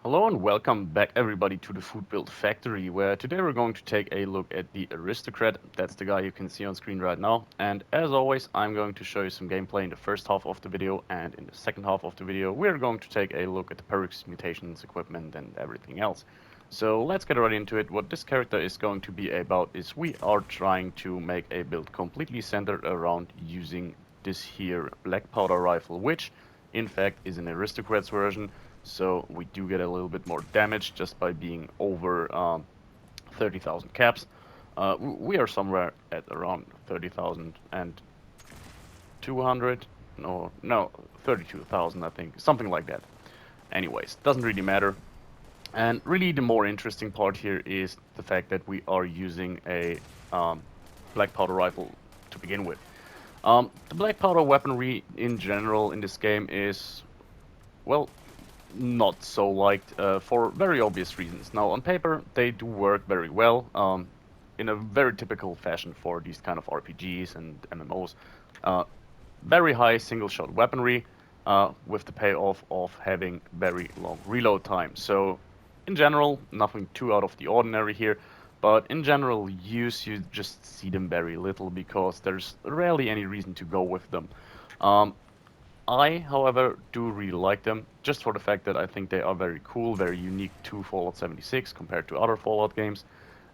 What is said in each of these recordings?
Hello and welcome back everybody to the Foodbuild factory, where today we're going to take a look at the Aristocrat. That's the guy you can see on screen right now. And as always, I'm going to show you some gameplay in the first half of the video, and in the second half of the video we're going to take a look at the perks, mutations, equipment and everything else. So let's get right into it. What this character is going to be about is we are trying to make a build completely centered around using this here black powder rifle, which in fact is an Aristocrats version, so we do get a little bit more damage just by being over 30,000 caps. We are somewhere at around 30,200, no, 32,000 I think, something like that. Anyways, doesn't really matter. And really the more interesting part here is the fact that we are using a black powder rifle to begin with. The black powder weaponry in general in this game is, well, not so liked for very obvious reasons. Now, on paper, they do work very well in a very typical fashion for these kind of RPGs and MMOs. Uh, Very high single-shot weaponry with the payoff of having very long reload time. So, in general, nothing too out of the ordinary here. But in general use, you just see them very little because there's rarely any reason to go with them. Um, I, however, do really like them, just for the fact that I think they are very cool, very unique to Fallout 76 compared to other Fallout games.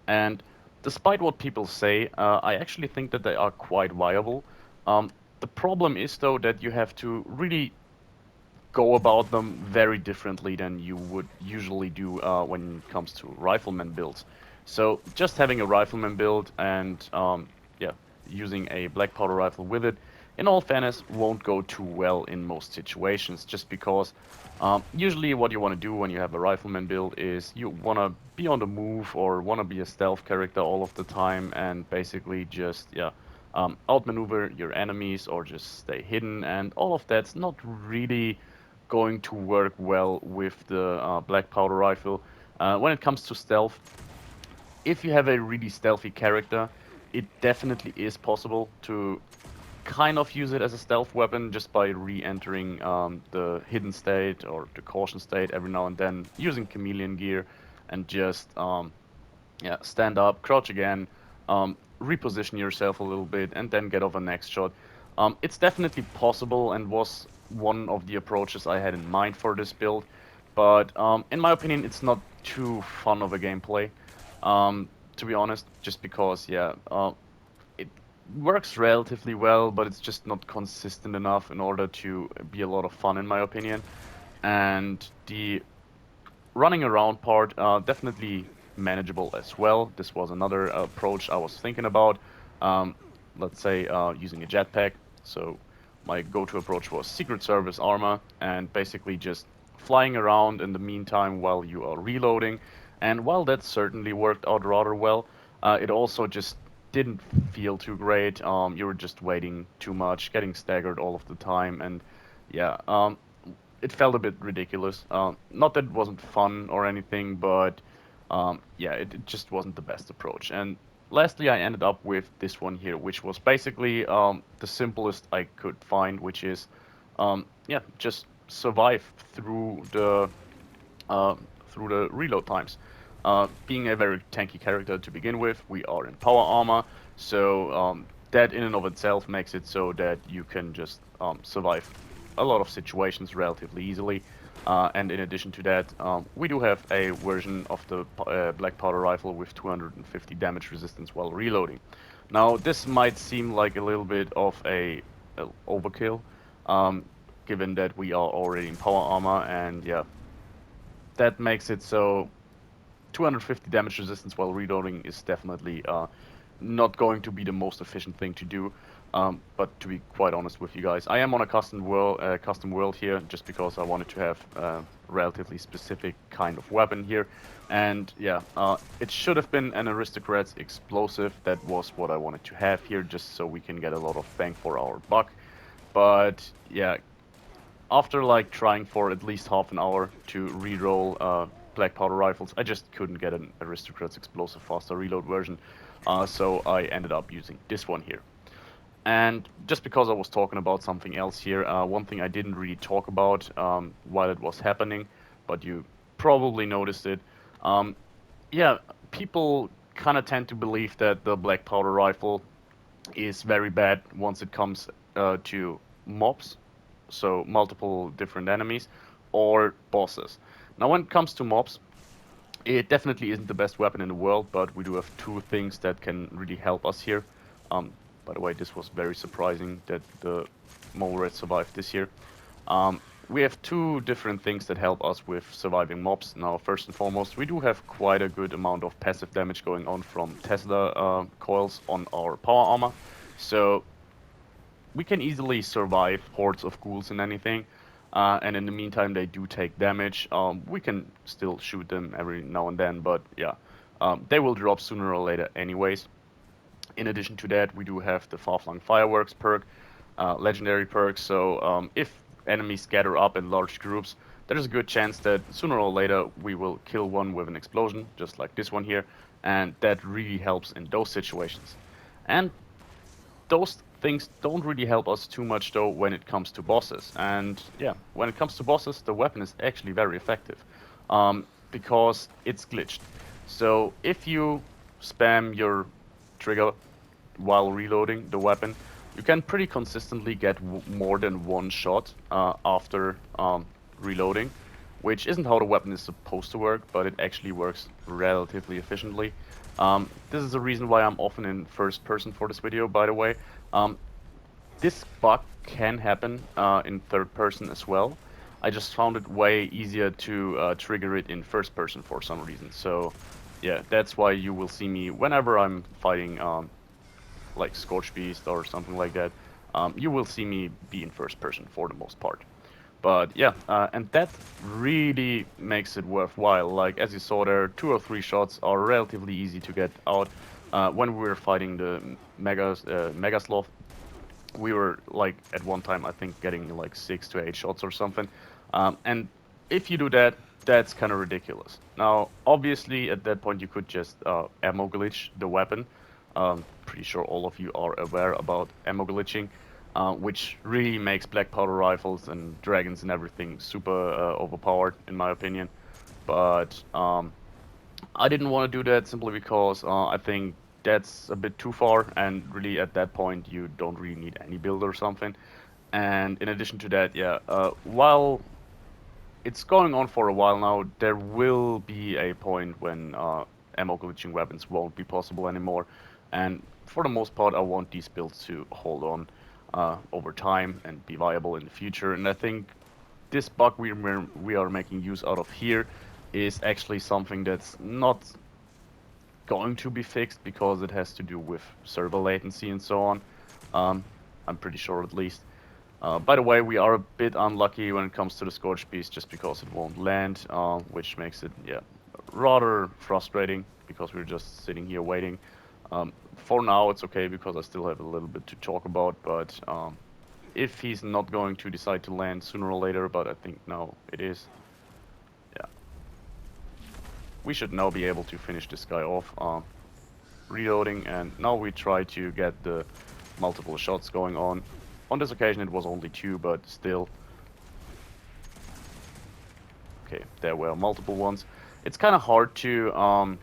And despite what people say, I actually think that they are quite viable. The problem is, though, that you have to really go about them very differently than you would usually do when it comes to rifleman builds. So just having a rifleman build and yeah, using a black powder rifle with it, in all fairness, won't go too well in most situations. Just because usually what you want to do when you have a rifleman build is you want to be on the move or want to be a stealth character all of the time and basically just yeah. Outmaneuver your enemies or just stay hidden, and all of that's not really going to work well with the black powder rifle. When it comes to stealth, if you have a really stealthy character, it definitely is possible to kind of use it as a stealth weapon just by re-entering the hidden state or the caution state every now and then using chameleon gear and just yeah, stand up, crouch again, reposition yourself a little bit, and then get off a next shot. It's definitely possible and was one of the approaches I had in mind for this build, but in my opinion, it's not too fun of a gameplay, to be honest, just because, yeah, it works relatively well, but it's just not consistent enough in order to be a lot of fun, in my opinion. And the running around part, definitely manageable as well. This was another approach I was thinking about. Um, let's say using a jetpack. So my go-to approach was Secret Service armor and basically just flying around in the meantime while you are reloading. And while that certainly worked out rather well, it also just didn't feel too great. You were just waiting too much, getting staggered all of the time, and yeah, it felt a bit ridiculous. Not that it wasn't fun or anything, but yeah, it just wasn't the best approach. And lastly, I ended up with this one here, which was basically the simplest I could find, which is yeah, just survive uh, through the reload times. Being a very tanky character to begin with, we are in power armor, so that in and of itself makes it so that you can just survive a lot of situations relatively easily. And in addition to that, we do have a version of the black powder rifle with 250 damage resistance while reloading. Now, this might seem like a little bit of a overkill, um, given that we are already in power armor, and yeah, that makes it so 250 damage resistance while reloading is definitely not going to be the most efficient thing to do. But to be quite honest with you guys, I am on a custom world here just because I wanted to have a relatively specific kind of weapon here. And yeah, it should have been an Aristocrat's explosive. That was what I wanted to have here, just so we can get a lot of bang for our buck. But yeah, after like trying for at least half an hour to re-roll black powder rifles, I just couldn't get an Aristocrat's explosive faster reload version, so I ended up using this one here. And just because I was talking about something else here, one thing I didn't really talk about while it was happening, but you probably noticed it. Um, yeah, people kind of tend to believe that the black powder rifle is very bad once it comes to mobs, so multiple different enemies, or bosses. Now, when it comes to mobs, it definitely isn't the best weapon in the world, but we do have two things that can really help us here. Um, by the way, this was very surprising that the mole rat survived this year. Um, we have two different things that help us with surviving mobs. Now, first and foremost, we do have quite a good amount of passive damage going on from Tesla coils on our power armor. So we can easily survive hordes of ghouls and anything. And in the meantime, they do take damage. We can still shoot them every now and then, but yeah, they will drop sooner or later anyways. In addition to that, we do have the Far-Flung Fireworks perk, legendary perk, so if enemies scatter up in large groups, there's a good chance that sooner or later we will kill one with an explosion, just like this one here, and that really helps in those situations. And those things don't really help us too much though when it comes to bosses. And yeah, when it comes to bosses, the weapon is actually very effective because it's glitched. So if you spam your trigger while reloading the weapon, you can pretty consistently get more than one shot after reloading, which isn't how the weapon is supposed to work, but it actually works relatively efficiently. This is the reason why I'm often in first person for this video, by the way. Um, this bug can happen in third person as well. I just found it way easier to trigger it in first person for some reason. So yeah, that's why you will see me whenever I'm fighting like Scorch Beast or something like that. You will see me be in first person for the most part. But yeah, and that really makes it worthwhile. Like, as you saw there, 2 or 3 shots are relatively easy to get out. When we were fighting the Mega Sloth, we were like at one time I think getting like 6 to 8 shots or something. And if you do that, that's kind of ridiculous. Now, obviously, at that point you could just ammo glitch the weapon. Pretty sure all of you are aware about ammo glitching, which really makes black powder rifles and dragons and everything super overpowered, in my opinion. But I didn't want to do that simply because I think that's a bit too far, and really at that point you don't really need any build or something. And in addition to that, yeah, while it's going on for a while now, there will be a point when ammo glitching weapons won't be possible anymore. And for the most part, I want these builds to hold on over time and be viable in the future. And I think this bug we are making use out of here is actually something that's not going to be fixed because it has to do with server latency and so on. Um, I'm pretty sure at least. By the way, we are a bit unlucky when it comes to the Scorch Beast just because it won't land, which makes it, yeah, rather frustrating because we're just sitting here waiting. For now, it's okay because I still have a little bit to talk about, but if he's not going to decide to land sooner or later, but I think now it is, yeah, we should now be able to finish this guy off. Reloading, and now we try to get the multiple shots going on. On this occasion it was only 2, but still. Okay, there were multiple ones. It's kind of hard to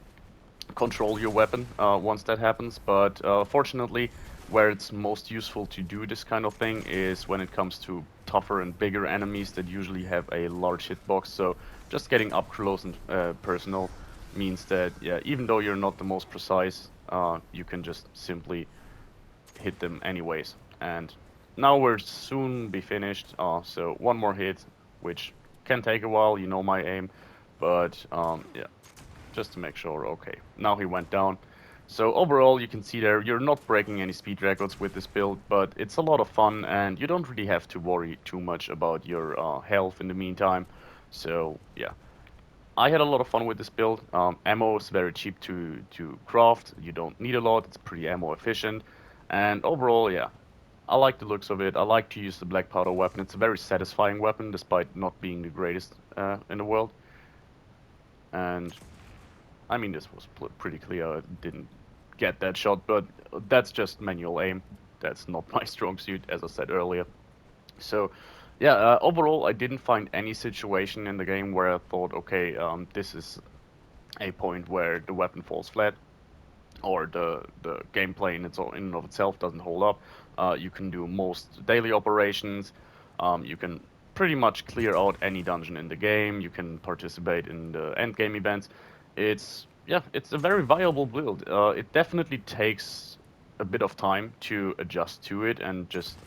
control your weapon once that happens, but fortunately where it's most useful to do this kind of thing is when it comes to tougher and bigger enemies that usually have a large hitbox. So just getting up close and personal means that, yeah, even though you're not the most precise, you can just simply hit them anyways. And now we'll soon be finished, so one more hit, which can take a while, you know my aim, but yeah, just to make sure. Okay, now he went down. So overall, you can see there, you're not breaking any speed records with this build, but it's a lot of fun, and you don't really have to worry too much about your health in the meantime. So yeah, I had a lot of fun with this build. Ammo is very cheap to craft. You don't need a lot. It's pretty ammo efficient, and overall, yeah, I like the looks of it. I like to use the black powder weapon. It's a very satisfying weapon, despite not being the greatest in the world. And I mean, this was pretty clear. I didn't get that shot, but that's just manual aim. That's not my strong suit, as I said earlier. So, Yeah, overall, I didn't find any situation in the game where I thought, okay, this is a point where the weapon falls flat or the gameplay in and of itself doesn't hold up. You can do most daily operations. You can pretty much clear out any dungeon in the game. You can participate in the end game events. It's a very viable build. It definitely takes a bit of time to adjust to it and just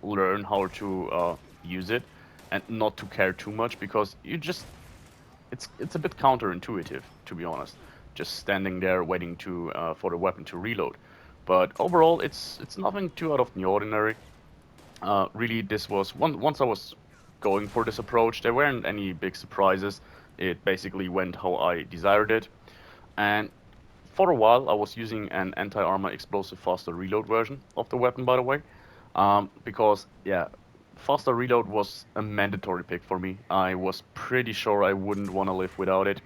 learn how to use it and not to care too much because it's a bit counterintuitive, to be honest. Just standing there waiting to for the weapon to reload. But overall, it's nothing too out of the ordinary. Really, this was once I was going for this approach, there weren't any big surprises. It basically went how I desired it, and for a while I was using an anti-armor explosive faster reload version of the weapon, by the way, because yeah, faster reload was a mandatory pick for me. I was pretty sure I wouldn't want to live without it.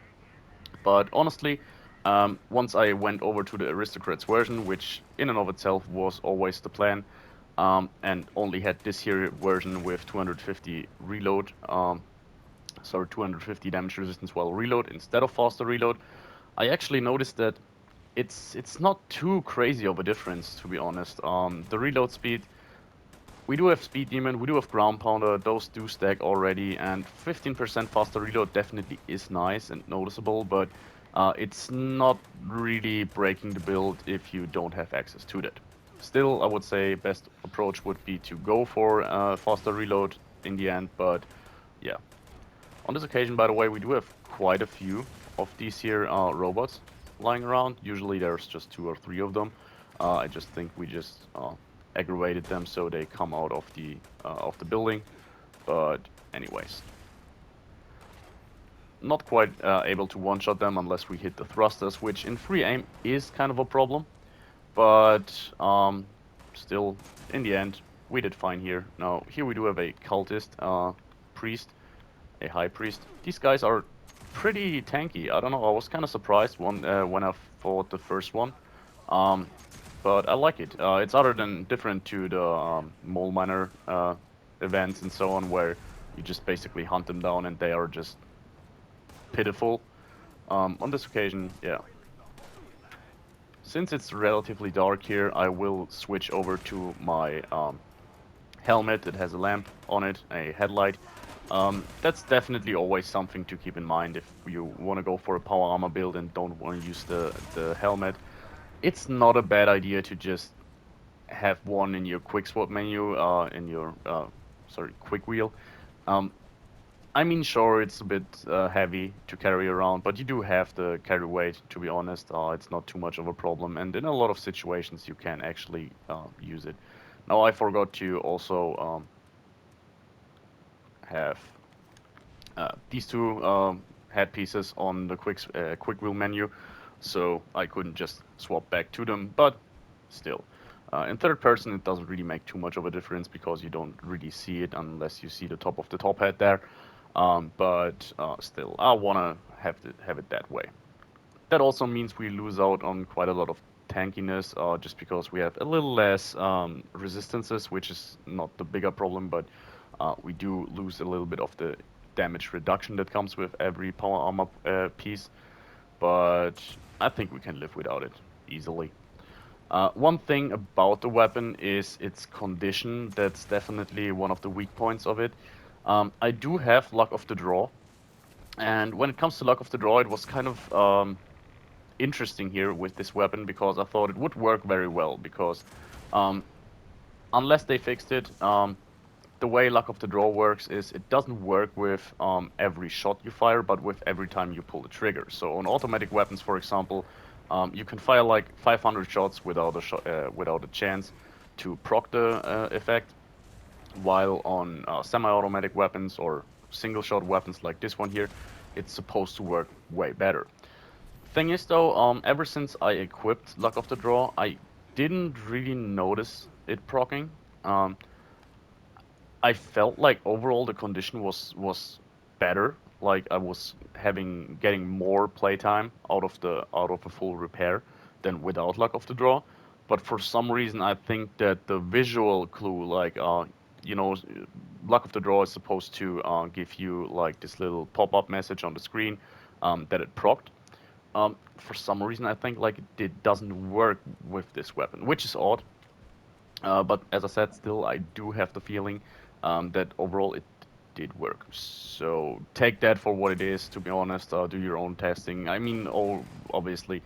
But honestly, once I went over to the Aristocrats version, which in and of itself was always the plan, and only had this here version with 250 reload, 250 damage resistance while reload instead of faster reload, I actually noticed that it's not too crazy of a difference, to be honest. The reload speed, we do have Speed Demon, we do have Ground Pounder, those do stack already, and 15% faster reload definitely is nice and noticeable, but it's not really breaking the build if you don't have access to that. Still, I would say best approach would be to go for faster reload in the end, but yeah. On this occasion, by the way, we do have quite a few of these here robots lying around. Usually there's just two or three of them. I just think we just aggravated them so they come out of the building. But anyways, not quite able to one-shot them unless we hit the thrusters, which in free aim is kind of a problem. But still, in the end, we did fine here. Now, here we do have a cultist priest, a high priest. These guys are pretty tanky. I don't know, I was kind of surprised when I fought the first one. Um, but I like it. It's other than different to the mole miner events and so on, where you just basically hunt them down and they are just pitiful. On this occasion, yeah. Since it's relatively dark here, I will switch over to my helmet. It has a lamp on it, a headlight. That's definitely always something to keep in mind if you want to go for a power armor build and don't want to use the helmet. It's not a bad idea to just have one in your quick swap menu, in your quick wheel. Um, I mean, sure, it's a bit heavy to carry around, but you do have the carry weight. To be honest, it's not too much of a problem, and in a lot of situations you can actually use it. Now, I forgot to also have these two head pieces on the quick wheel menu, so I couldn't just swap back to them. But still, in third person, it doesn't really make too much of a difference because you don't really see it unless you see the top of the top hat there. But still, I wanna have it that way. That also means we lose out on quite a lot of tankiness, just because we have a little less resistances, which is not the bigger problem, but we do lose a little bit of the damage reduction that comes with every power armor piece. But I think we can live without it easily. One thing about the weapon is its condition. That's definitely one of the weak points of it. I do have luck of the draw, and when it comes to luck of the draw, it was kind of interesting here with this weapon because I thought it would work very well. Because um, unless they fixed it, the way luck of the draw works is it doesn't work with every shot you fire, but with every time you pull the trigger. So on automatic weapons, for example, you can fire like 500 shots without a chance to proc the effect, while on semi-automatic weapons or single-shot weapons like this one here, it's supposed to work way better. Thing is though, ever since I equipped Luck of the Draw, I didn't really notice it proccing. Um, I felt like overall the condition was better. Like I was getting more playtime out of a full repair than without Luck of the Draw. But for some reason, I think that the visual clue, like you know, luck of the draw is supposed to give you like this little pop-up message on the screen that it procced. For some reason, I think like it doesn't work with this weapon, which is odd. But as I said, still I do have the feeling that overall it did work. So take that for what it is. To be honest, do your own testing. I mean, obviously,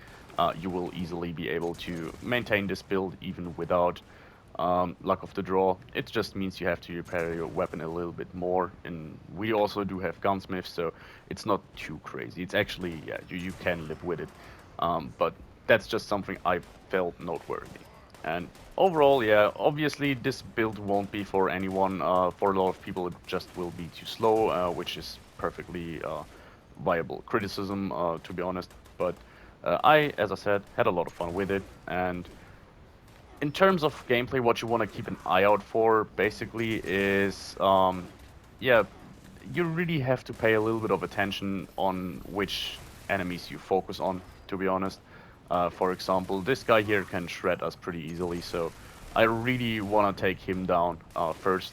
you will easily be able to maintain this build even without luck of the draw. It just means you have to repair your weapon a little bit more, and we also do have gunsmiths, so it's not too crazy. It's actually, yeah, you can live with it, but that's just something I felt noteworthy. And overall, yeah, obviously this build won't be for anyone. For a lot of people, it just will be too slow, which is perfectly viable criticism, to be honest. But as I said, had a lot of fun with it, and in terms of gameplay, what you want to keep an eye out for basically is, yeah, you really have to pay a little bit of attention on which enemies you focus on, to be honest. For example, this guy here can shred us pretty easily, so I really want to take him down first.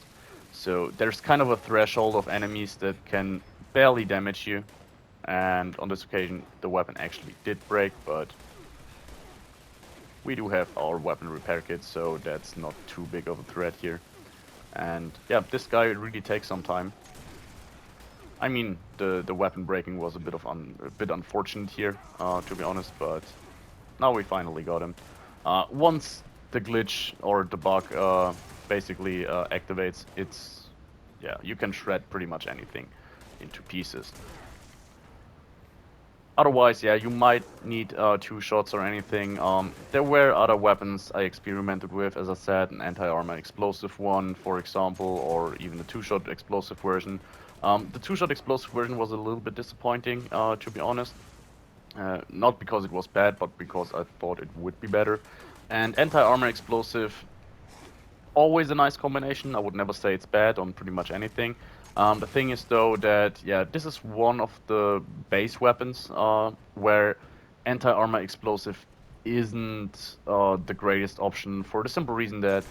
So there's kind of a threshold of enemies that can barely damage you, and on this occasion the weapon actually did break, but we do have our weapon repair kit, so that's not too big of a threat here. And yeah, this guy really takes some time. I mean, the weapon breaking was a bit unfortunate here, to be honest, but now we finally got him. Once the glitch or the bug basically activates, yeah, you can shred pretty much anything into pieces. Otherwise, yeah, you might need two shots or anything. There were other weapons I experimented with, as I said, an anti-armor explosive one, for example, or even a two-shot explosive version. The two-shot explosive version was a little bit disappointing, to be honest. Not because it was bad, but because I thought it would be better. And anti-armor explosive, always a nice combination. I would never say it's bad on pretty much anything. The thing is though that, yeah, this is one of the base weapons where anti-armor explosive isn't the greatest option for the simple reason that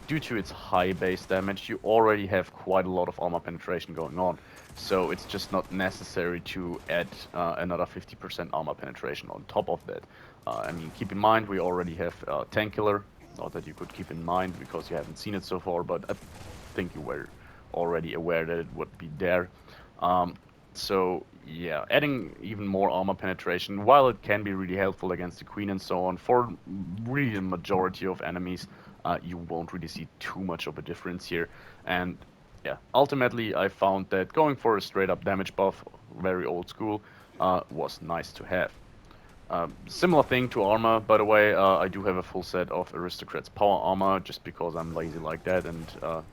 due to its high base damage, you already have quite a lot of armor penetration going on. So it's just not necessary to add another 50% armor penetration on top of that. I mean, keep in mind we already have Tank Killer. Not that you could keep in mind because you haven't seen it so far, but I think you were already aware that it would be there. So yeah, adding even more armor penetration, while it can be really helpful against the Queen and so on, for really the majority of enemies, you won't really see too much of a difference here. And yeah, ultimately I found that going for a straight up damage buff, very old school, was nice to have. Similar thing to armor, by the way, I do have a full set of Aristocrats power armor, just because I'm lazy like that and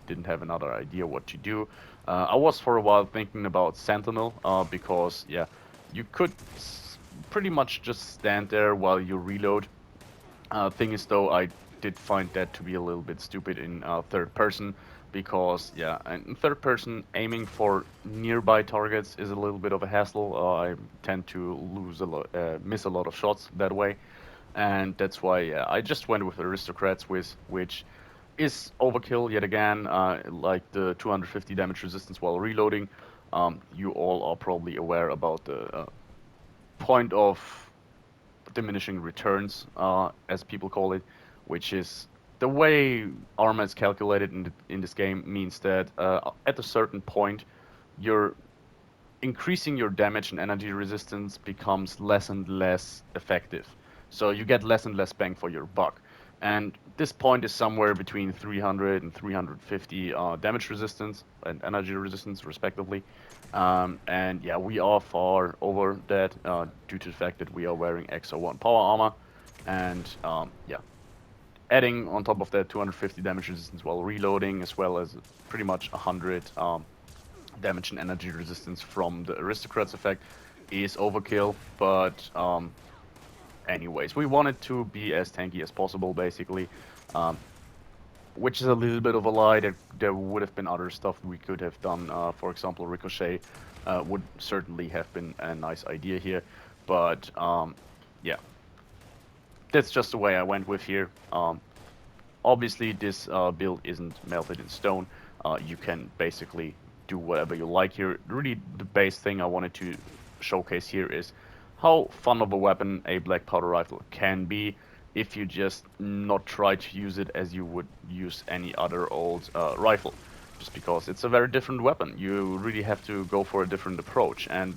didn't have another idea what to do. I was for a while thinking about Sentinel, because, yeah, you could pretty much just stand there while you reload. Thing is though, I did find that to be a little bit stupid in third person, because yeah, in third person aiming for nearby targets is a little bit of a hassle. I tend to miss a lot of shots that way, and that's why I just went with Aristocrats, which is overkill yet again. Like the 250 damage resistance while reloading. You all are probably aware about the point of diminishing returns, as people call it, which is the way armor is calculated in this game means that at a certain point, you're increasing your damage and energy resistance becomes less and less effective. So you get less and less bang for your buck. And this point is somewhere between 300 and 350 damage resistance and energy resistance, respectively. And yeah, we are far over that due to the fact that we are wearing XO1 power armor. And yeah, adding on top of that 250 damage resistance while reloading, as well as pretty much 100 damage and energy resistance from the Aristocrats effect, is overkill. But anyways, we want it to be as tanky as possible, basically. Which is a little bit of a lie. There would have been other stuff we could have done. For example, Ricochet would certainly have been a nice idea here. But yeah, that's just the way I went with here. Obviously, this build isn't melted in stone. You can basically do whatever you like here. Really, the base thing I wanted to showcase here is how fun of a weapon a black powder rifle can be if you just not try to use it as you would use any other old rifle. Just because it's a very different weapon. You really have to go for a different approach. And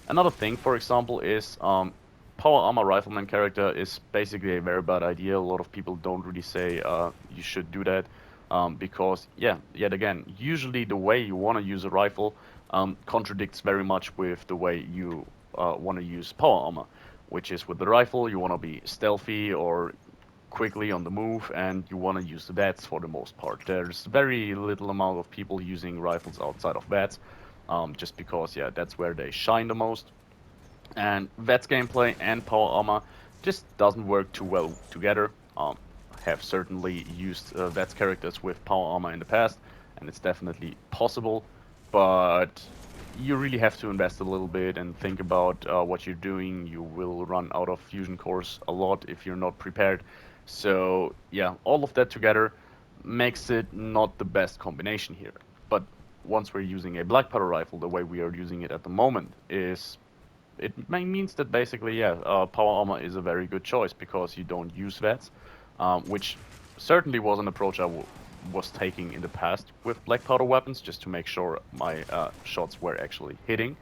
another thing, for example, is power armor rifleman character is basically a very bad idea. A lot of people don't really say you should do that. Because, yeah, yet again, usually the way you want to use a rifle contradicts very much with the way you want to use power armor, which is with the rifle, you want to be stealthy or quickly on the move, and you want to use the VATS for the most part. There's very little amount of people using rifles outside of VATS, just because, yeah, that's where they shine the most. And VATS gameplay and power armor just doesn't work too well together. Have certainly used VATS characters with power armor in the past, and it's definitely possible, but you really have to invest a little bit and think about what you're doing. You will run out of fusion cores a lot if you're not prepared. So yeah, all of that together makes it not the best combination here. But once we're using a black powder rifle the way we are using it at the moment, is it means that basically, yeah, power armor is a very good choice because you don't use VATS, which certainly was an approach I was taking in the past with black powder weapons, just to make sure my shots were actually hitting.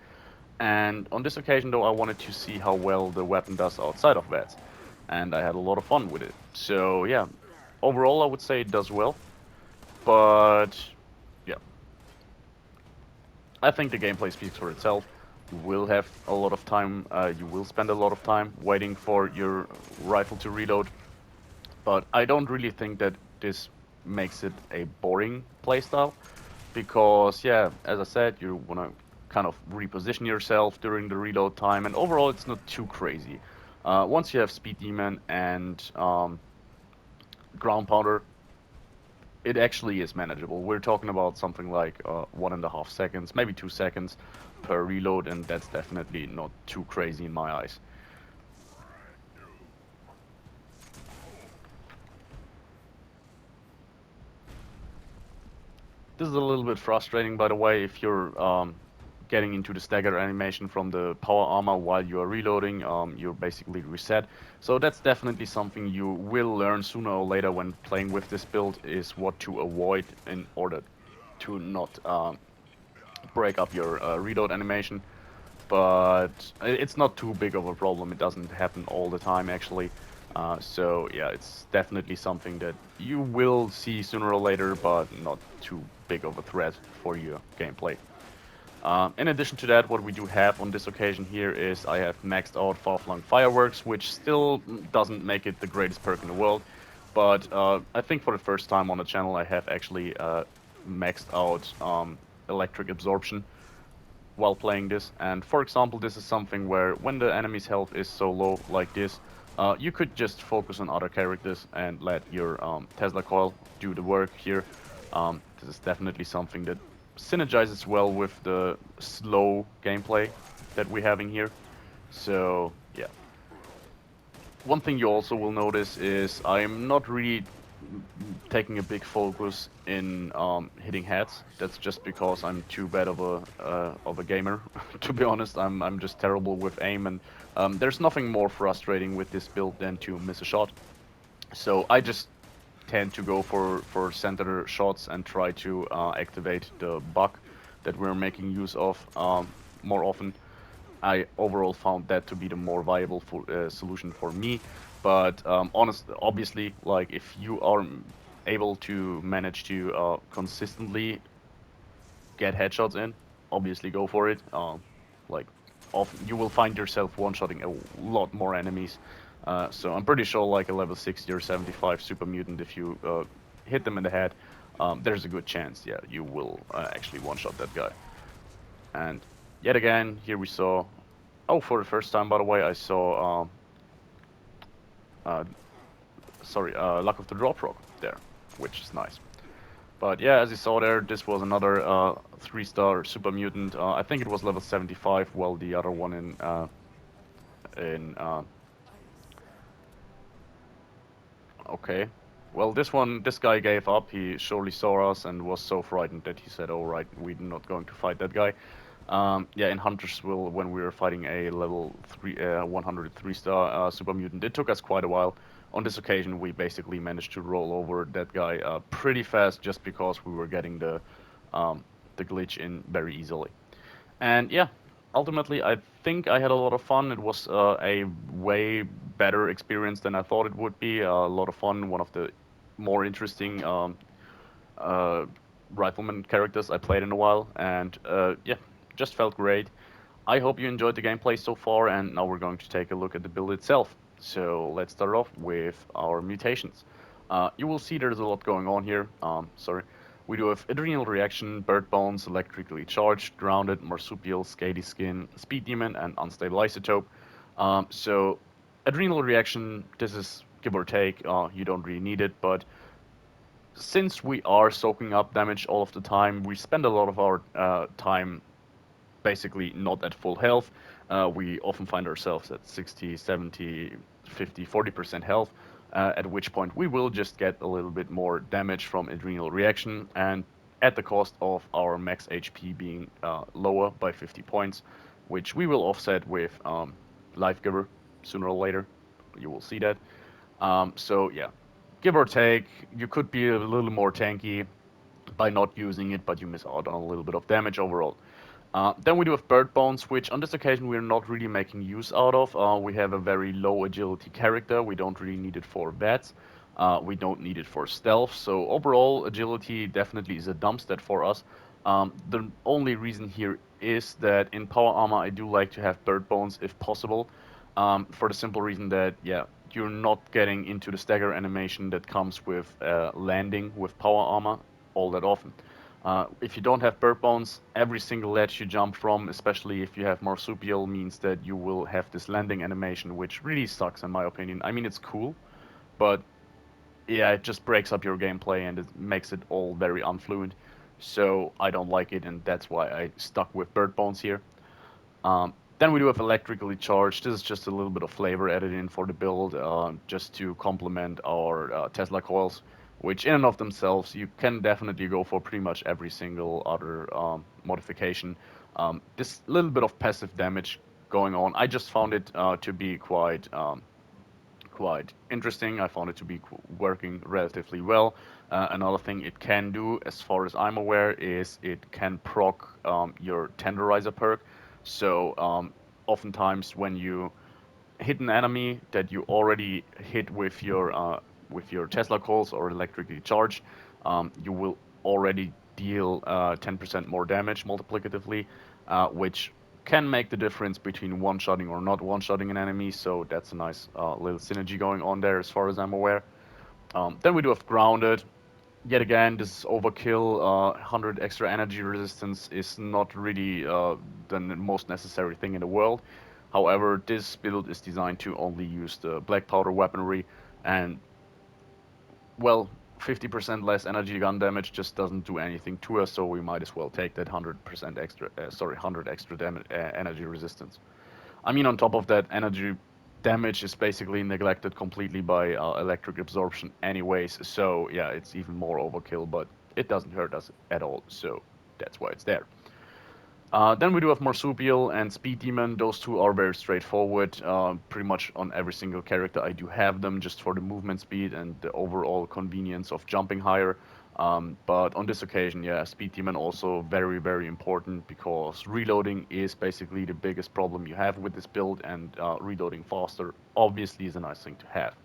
And on this occasion, though, I wanted to see how well the weapon does outside of VATS, and I had a lot of fun with it. So yeah, overall, I would say it does well, but yeah, I think the gameplay speaks for itself. You will have a lot of time, you will spend a lot of time waiting for your rifle to reload, but I don't really think that this makes it a boring playstyle, because yeah, as I said, you want to kind of reposition yourself during the reload time, and overall it's not too crazy. Once you have Speed Demon and Ground Powder, it actually is manageable. We're talking about something like 1.5 seconds, maybe 2 seconds per reload, and that's definitely not too crazy in my eyes. This is a little bit frustrating, by the way, if you're getting into the stagger animation from the power armor while you are reloading. You're basically reset. So that's definitely something you will learn sooner or later when playing with this build, is what to avoid in order to not break up your reload animation. But it's not too big of a problem. It doesn't happen all the time, actually. So yeah, it's definitely something that you will see sooner or later, but not too big of a threat for your gameplay. In addition to that, what we do have on this occasion here is I have maxed out Far-Flung Fireworks, which still doesn't make it the greatest perk in the world, but I think for the first time on the channel I have actually maxed out Electric Absorption while playing this. And for example, this is something where when the enemy's health is so low like this, you could just focus on other characters and let your Tesla Coil do the work here. This is definitely something that synergizes well with the slow gameplay that we're having here. So yeah. One thing you also will notice is I'm not really taking a big focus in hitting heads. That's just because I'm too bad of a gamer. To be honest, I'm just terrible with aim, and there's nothing more frustrating with this build than to miss a shot. So I just tend to go for center shots and try to activate the bug that we're making use of more often. I overall found that to be the more viable solution for me. But obviously, like if you are able to manage to consistently get headshots in, obviously go for it. Like, often you will find yourself one-shotting a lot more enemies. So I'm pretty sure like a level 60 or 75 super mutant, if you hit them in the head, there's a good chance, yeah, you will actually one-shot that guy. And yet again, here we saw, oh, for the first time, by the way, I saw, uh, sorry, Luck of the Drop Rock there, which is nice. But yeah, as you saw there, this was another 3-star super mutant. I think it was level 75, while the other one in okay. Well, this guy gave up. He surely saw us and was so frightened that he said, "All right, we're not going to fight that guy." Yeah, in Huntersville, when we were fighting a level 103 star super mutant, it took us quite a while. On this occasion, we basically managed to roll over that guy pretty fast, just because we were getting the glitch in very easily. And yeah, ultimately, I think I had a lot of fun. It was a way better experience than I thought it would be. A lot of fun. One of the more interesting uh, rifleman characters I played in a while, and yeah, just felt great. I hope you enjoyed the gameplay so far, and now we're going to take a look at the build itself. So let's start off with our mutations. You will see there's a lot going on here. Sorry. We do have Adrenal Reaction, Bird Bones, Electrically Charged, Grounded, Marsupial, Scaly Skin, Speed Demon, and Unstable Isotope. So Adrenal Reaction, this is give or take, you don't really need it, but since we are soaking up damage all of the time, we spend a lot of our time basically not at full health. We often find ourselves at 60, 70, 50, 40% health, at which point we will just get a little bit more damage from adrenal reaction, and at the cost of our max HP being lower by 50 points, which we will offset with Life Giver sooner or later. You will see that. So yeah, give or take, you could be a little more tanky by not using it, but you miss out on a little bit of damage overall. Then we do have Bird Bones, which on this occasion we're not really making use out of. We have a very low agility character. We don't really need it for VATS. We don't need it for stealth. So overall, agility definitely is a dump stat for us. The only reason here is that in power armor I do like to have Bird Bones if possible, for the simple reason that, yeah, you're not getting into the stagger animation that comes with landing with power armor all that often. If you don't have bird bones, every single ledge you jump from, especially if you have marsupial, means that you will have this landing animation, which really sucks in my opinion. I mean, it's cool, but yeah, it just breaks up your gameplay and it makes it all very unfluent. So I don't like it, and that's why I stuck with bird bones here. Then we do have electrically charged. This is just a little bit of flavor added in for the build, just to complement our Tesla coils, which in and of themselves, you can definitely go for pretty much every single other modification. This little bit of passive damage going on, I just found it to be quite interesting. I found it to be working relatively well. Another thing it can do, as far as I'm aware, is it can proc your tenderizer perk. So oftentimes when you hit an enemy that you already hit with your Tesla calls or electrically charged, you will already deal 10% more damage multiplicatively, which can make the difference between one-shotting or not one-shotting an enemy. So that's a nice little synergy going on there, as far as I'm aware. Then we do have grounded. Yet again, this is overkill. 100 extra energy resistance is not really the most necessary thing in the world. However, this build is designed to only use the black powder weaponry, and well, 50% less energy gun damage just doesn't do anything to us, so we might as well take that 100% extra, 100 extra energy resistance. I mean, on top of that, energy damage is basically neglected completely by electric absorption anyways, so yeah, it's even more overkill, but it doesn't hurt us at all, so that's why it's there. Then we do have Marsupial and Speed Demon. Those two are very straightforward. Pretty much on every single character I do have them, just for the movement speed and the overall convenience of jumping higher. But on this occasion, yeah, Speed Demon also very, very important, because reloading is basically the biggest problem you have with this build, and reloading faster obviously is a nice thing to have.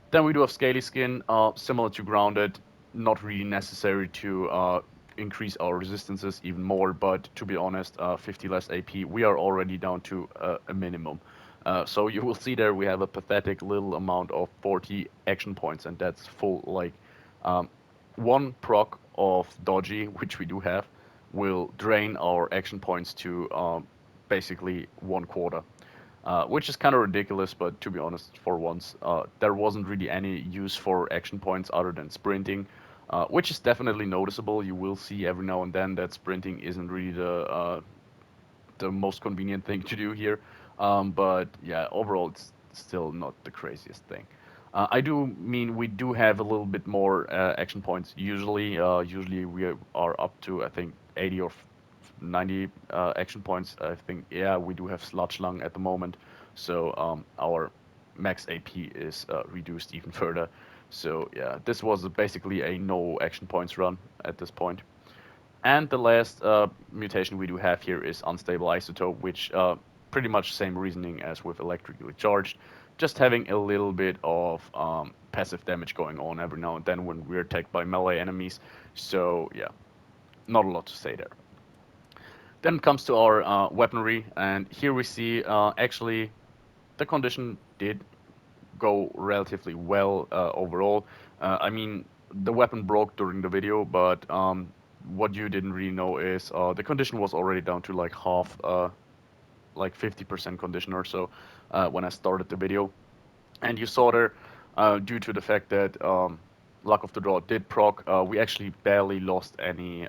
Then we do have Scaly Skin, similar to Grounded, not really necessary to increase our resistances even more, but to be honest, 50 less AP, we are already down to a minimum. So you will see there we have a pathetic little amount of 40 action points, and that's full, like, um, one proc of Dodgy, which we do have, will drain our action points to basically one quarter, which is kind of ridiculous, but to be honest, for once, there wasn't really any use for action points other than sprinting, which is definitely noticeable. You will see every now and then that sprinting isn't really the most convenient thing to do here, but yeah, overall, it's still not the craziest thing. I do mean we do have a little bit more action points. Usually we are up to I think 80 or 90 action points. I think yeah we do have Sludge Lung at the moment, so our max AP is reduced even further. So yeah, this was basically a no action points run at this point. And the last mutation we do have here is Unstable Isotope, which pretty much same reasoning as with Electrically Charged, just having a little bit of passive damage going on every now and then when we're attacked by melee enemies. So yeah, not a lot to say there. Then it comes to our weaponry, and here we see actually the condition did go relatively well overall. I mean, the weapon broke during the video, but what you didn't really know is the condition was already down to like half, like 50% condition or so when I started the video. And you saw there, due to the fact that Luck of the Draw did proc, we actually barely lost any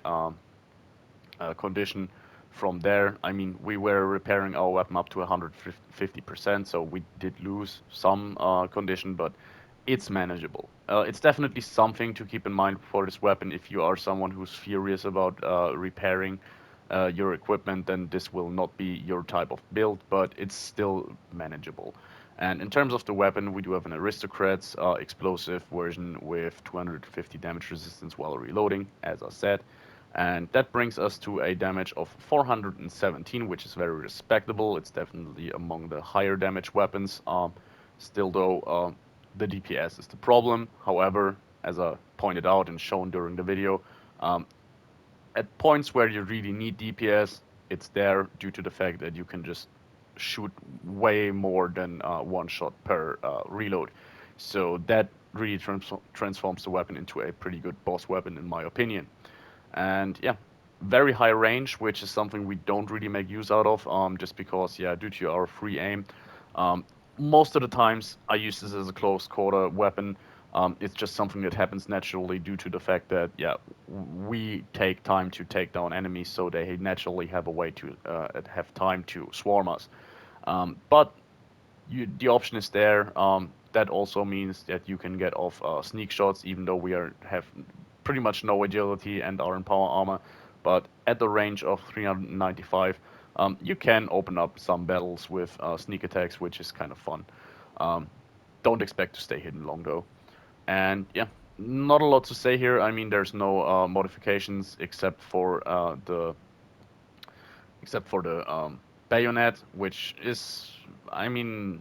condition from there. I mean, we were repairing our weapon up to 150%, so we did lose some condition, but it's manageable. It's definitely something to keep in mind for this weapon. If you are someone who's furious about repairing your equipment, then this will not be your type of build, but it's still manageable. And in terms of the weapon, we do have an Aristocrats explosive version with 250 damage resistance while reloading, as I said. And that brings us to a damage of 417, which is very respectable. It's definitely among the higher damage weapons. Still, though, the DPS is the problem. However, as I pointed out and shown during the video, um, at points where you really need DPS, it's there due to the fact that you can just shoot way more than one shot per reload. So that really transforms the weapon into a pretty good boss weapon, in my opinion. And yeah, very high range, which is something we don't really make use out of, just because, yeah, due to our free aim, um, most of the times I use this as a close quarter weapon. It's just something that happens naturally due to the fact that, yeah, we take time to take down enemies, so they naturally have a way to have time to swarm us. But the option is there. That also means that you can get off sneak shots, even though we have pretty much no agility and are in power armor. But at the range of 395, you can open up some battles with sneak attacks, which is kind of fun. Um, don't expect to stay hidden long though. And yeah, not a lot to say here. I mean, there's no modifications except for the bayonet, which is, I mean,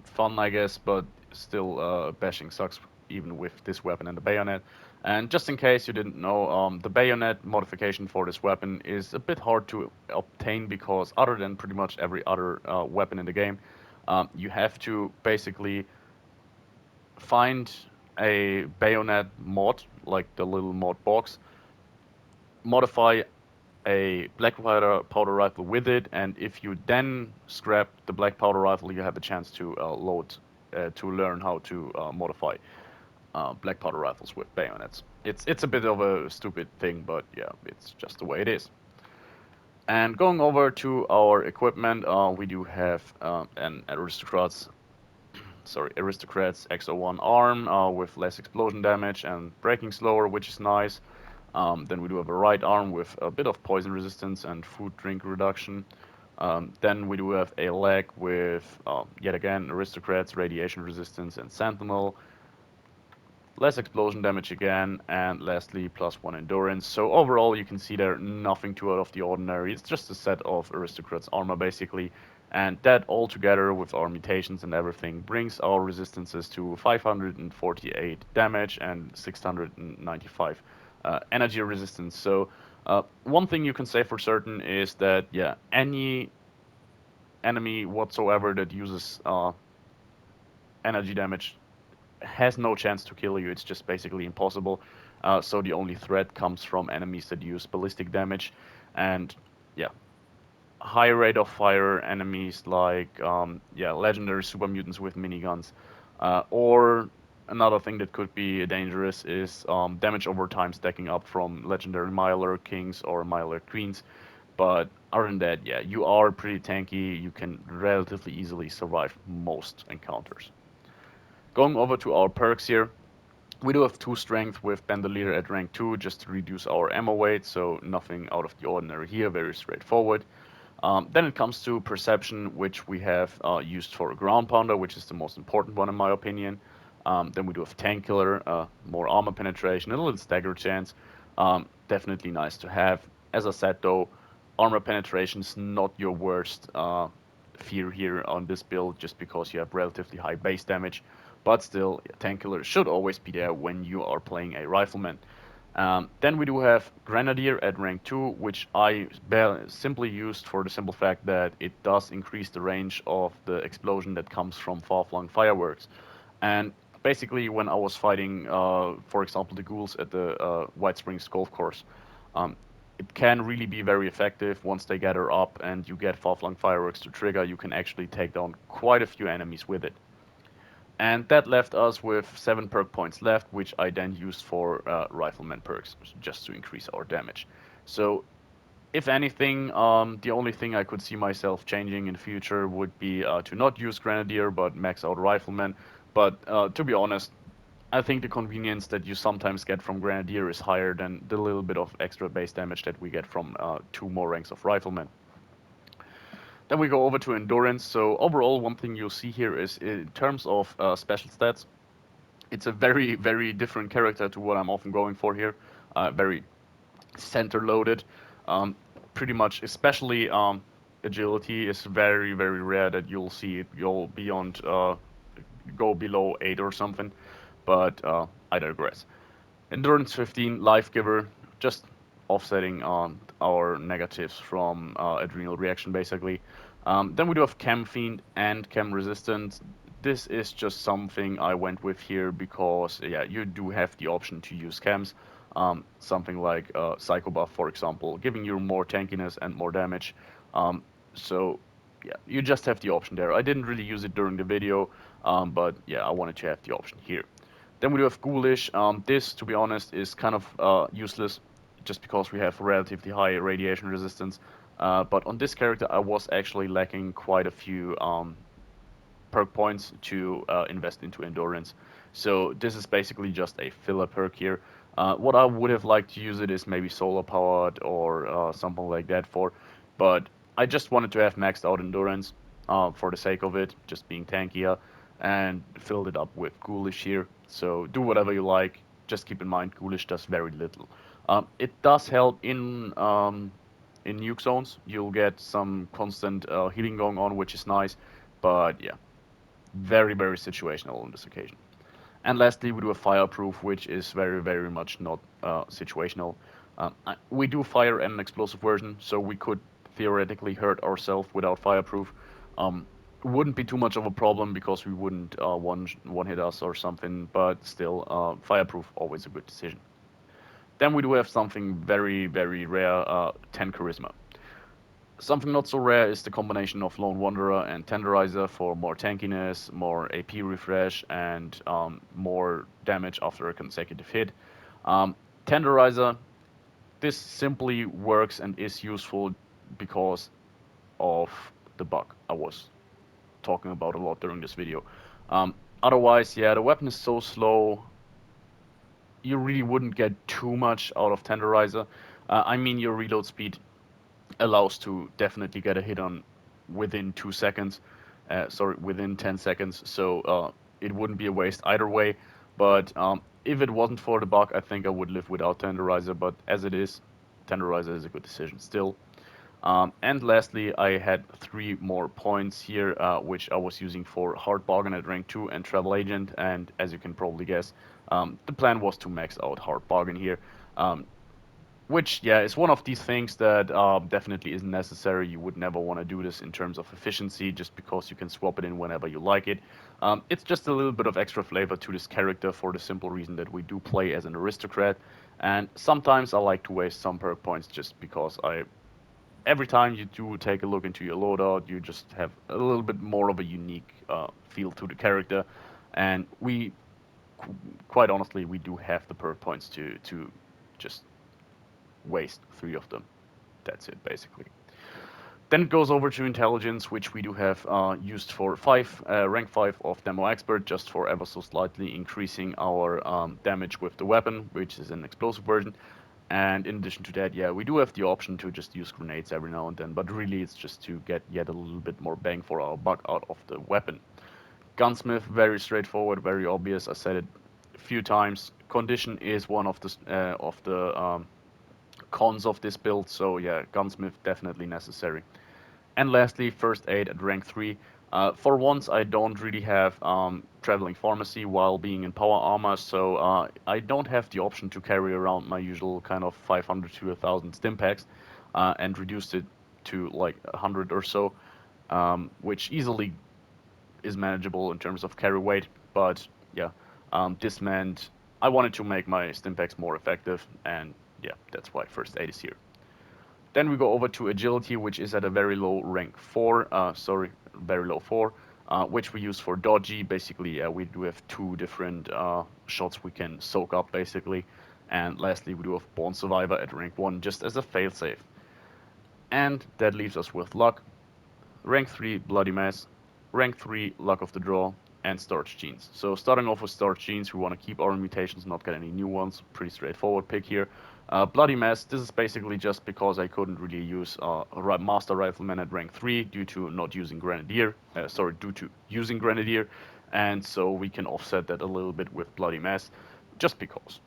fun, I guess, but still bashing sucks even with this weapon and the bayonet. And just in case you didn't know, the bayonet modification for this weapon is a bit hard to obtain because, other than pretty much every other weapon in the game, you have to basically find a bayonet mod, like the little mod box, modify a black powder rifle with it, and if you then scrap the black powder rifle, you have a chance to to learn how to modify black powder rifles with bayonets. It's a bit of a stupid thing, but yeah, it's just the way it is. And going over to our equipment, we do have an Aristocrats X01 arm with less explosion damage and braking slower, which is nice. Then we do have a right arm with a bit of poison resistance and food drink reduction. Then we do have a leg with, yet again, Aristocrats, radiation resistance, and Sentinel. Less explosion damage again, and lastly, +1 endurance. So overall, you can see there nothing too out of the ordinary. It's just a set of Aristocrats armor, basically. And that all together with our mutations and everything brings our resistances to 548 damage and 695 energy resistance. So one thing you can say for certain is that, yeah, any enemy whatsoever that uses energy damage has no chance to kill you. It's just basically impossible. So the only threat comes from enemies that use ballistic damage, and yeah, high rate of fire enemies like yeah, legendary super mutants with miniguns, or another thing that could be dangerous is damage over time stacking up from legendary Mylar Kings or Mylar Queens. But other than that, yeah, you are pretty tanky. You can relatively easily survive most encounters. Going over to our perks here, we do have 2 strength with Bandolier at rank 2 just to reduce our ammo weight, so nothing out of the ordinary here, very straightforward. Then it comes to perception, which we have used for a ground pounder, which is the most important one in my opinion. Then we do have tank killer, more armor penetration, a little stagger chance. Definitely nice to have. As I said though, armor penetration is not your worst fear here on this build, just because you have relatively high base damage. But still, tank killer should always be there when you are playing a rifleman. Then we do have Grenadier at rank 2, which I simply used for the simple fact that it does increase the range of the explosion that comes from far-flung fireworks. And basically, when I was fighting, for example, the ghouls at the White Springs Golf Course, um, it can really be very effective once they gather up and you get far-flung fireworks to trigger. You can actually take down quite a few enemies with it. And that left us with 7 perk points left, which I then used for Rifleman perks, just to increase our damage. So, if anything, the only thing I could see myself changing in future would be to not use Grenadier, but max out Rifleman. But to be honest, I think the convenience that you sometimes get from Grenadier is higher than the little bit of extra base damage that we get from 2 more ranks of Rifleman. Then we go over to Endurance. So overall, one thing you'll see here is in terms of special stats, it's a very, very different character to what I'm often going for here. Very center loaded. Um, Pretty much, especially agility is very, very rare that you'll see it go beyond, go below 8 or something. But I digress. Endurance 15, Life Giver, just offsetting our negatives from adrenal reaction basically. Then we do have Chem Fiend and Chem Resistant. This is just something I went with here because, yeah, you do have the option to use chems. Something like Psycho Buff, for example, giving you more tankiness and more damage. So, yeah, you just have the option there. I didn't really use it during the video, but yeah, I wanted to have the option here. Then we do have Ghoulish. This, to be honest, is kind of useless just because we have relatively high radiation resistance. But on this character, I was actually lacking quite a few perk points to invest into endurance. So this is basically just a filler perk here. What I would have liked to use it is maybe solar powered or something like that for, but I just wanted to have maxed out endurance for the sake of it, just being tankier, and filled it up with Ghoulish here. So do whatever you like. Just keep in mind Ghoulish does very little. It does help in nuke zones. You'll get some constant healing going on, which is nice. But yeah, very, very situational on this occasion. And lastly, we do a fireproof, which is very, very much not situational. We do fire and an explosive version, so we could theoretically hurt ourselves without fireproof. Wouldn't be too much of a problem because we wouldn't one hit us or something, but still, fireproof always a good decision. Then we do have something very, very rare, 10 charisma. Something not so rare is the combination of Lone Wanderer and Tenderizer for more tankiness, more AP refresh, and more damage after a consecutive hit. Um, Tenderizer, this simply works and is useful because of the bug I was talking about a lot during this video. Otherwise, yeah, the weapon is so slow, you really wouldn't get too much out of Tenderizer. I mean, your reload speed allows to definitely get a hit on within 2 seconds. Sorry, within 10 seconds. So it wouldn't be a waste either way. But if it wasn't for the bug, I think I would live without Tenderizer. But as it is, Tenderizer is a good decision still. And lastly, I had 3 more points here, which I was using for Hard Bargain at rank 2 and Travel Agent. And as you can probably guess, the plan was to max out Hard Bargain here. Which, yeah, is one of these things that definitely isn't necessary. You would never want to do this in terms of efficiency, just because you can swap it in whenever you like it. It's just a little bit of extra flavor to this character for the simple reason that we do play as an aristocrat. And sometimes I like to waste some perk points just because every time you do take a look into your loadout, you just have a little bit more of a unique feel to the character. And we, quite honestly, we do have the perk points to just waste 3 of them. That's it, basically. Then it goes over to intelligence, which we do have used for rank 5 of demo expert, just for ever so slightly increasing our damage with the weapon, which is an explosive version. And in addition to that, yeah, we do have the option to just use grenades every now and then, but really it's just to get yet a little bit more bang for our buck out of the weapon. Gunsmith, very straightforward, very obvious. I said it a few times. Condition is one of the cons of this build, so yeah, gunsmith definitely necessary. And lastly, first aid at rank 3. For once, I don't really have traveling pharmacy while being in power armor, so I don't have the option to carry around my usual kind of 500 to 1000 stim packs and reduced it to like 100 or so, which easily is manageable in terms of carry weight. But yeah, this meant I wanted to make my stim packs more effective, and yeah, that's why first aid is here. Then we go over to agility, which is at a very low rank 4, very low 4, which we use for dodgy. Basically, we do have two different shots we can soak up, basically. And lastly, we do have Born Survivor at rank 1, just as a failsafe. And that leaves us with luck, rank 3 Bloody Mass, rank 3 Luck of the Draw, and Storage Genes. So starting off with Storage Genes, we want to keep our mutations, not get any new ones. Pretty straightforward pick here. Bloody Mess, this is basically just because I couldn't really use Master Rifleman at rank 3 due to not using Grenadier, due to using Grenadier, and so we can offset that a little bit with Bloody Mess, just because.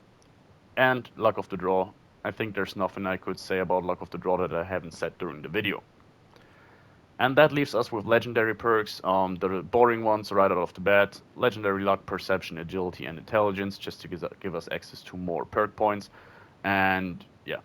And Luck of the Draw, I think there's nothing I could say about Luck of the Draw that I haven't said during the video. And that leaves us with legendary perks, the boring ones right out of the bat. Legendary luck, perception, agility, and intelligence, just to give us access to more perk points. And yeah,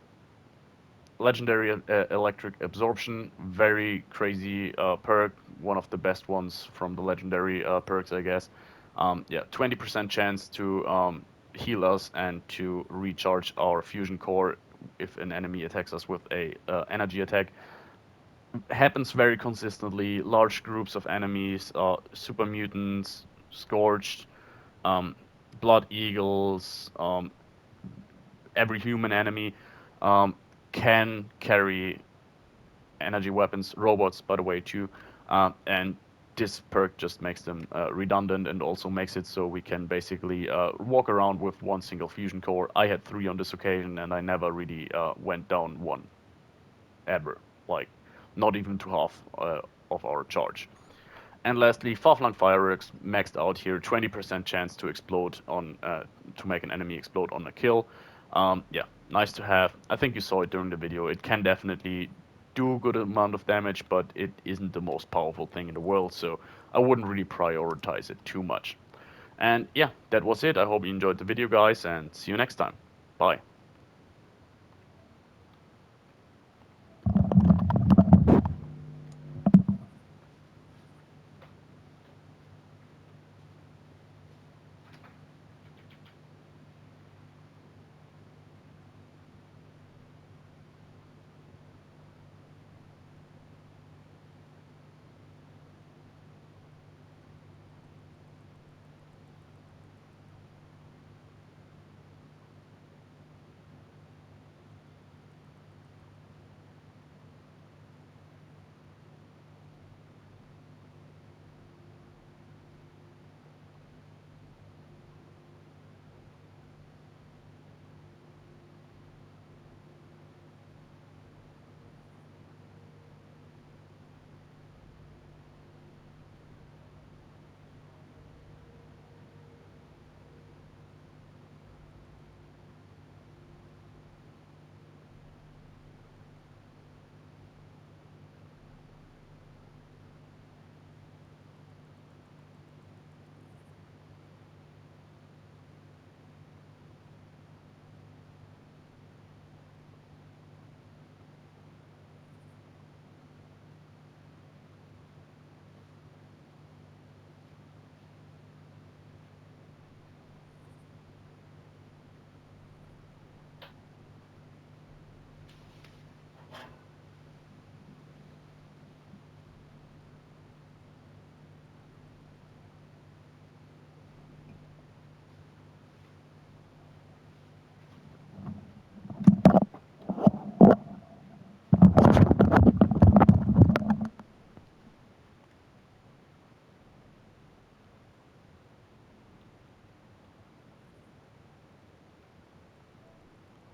legendary electric absorption, very crazy perk, one of the best ones from the legendary perks, I guess. Yeah, 20% chance to heal us and to recharge our fusion core if an enemy attacks us with a energy attack. Happens very consistently. Large groups of enemies, super mutants, scorched, um, blood eagles, every human enemy um, can carry energy weapons. Robots, by the way, too. And this perk just makes them redundant and also makes it so we can basically walk around with one single fusion core. I had 3 on this occasion, and I never really went down one ever. Like, not even to half of our charge. And lastly, far-flung fireworks maxed out here, 20% chance to explode on to make an enemy explode on a kill. Yeah, nice to have. I think you saw it during the video. It can definitely do a good amount of damage, but it isn't the most powerful thing in the world, so I wouldn't really prioritize it too much. And yeah, that was it. I hope you enjoyed the video, guys, and see you next time. Bye.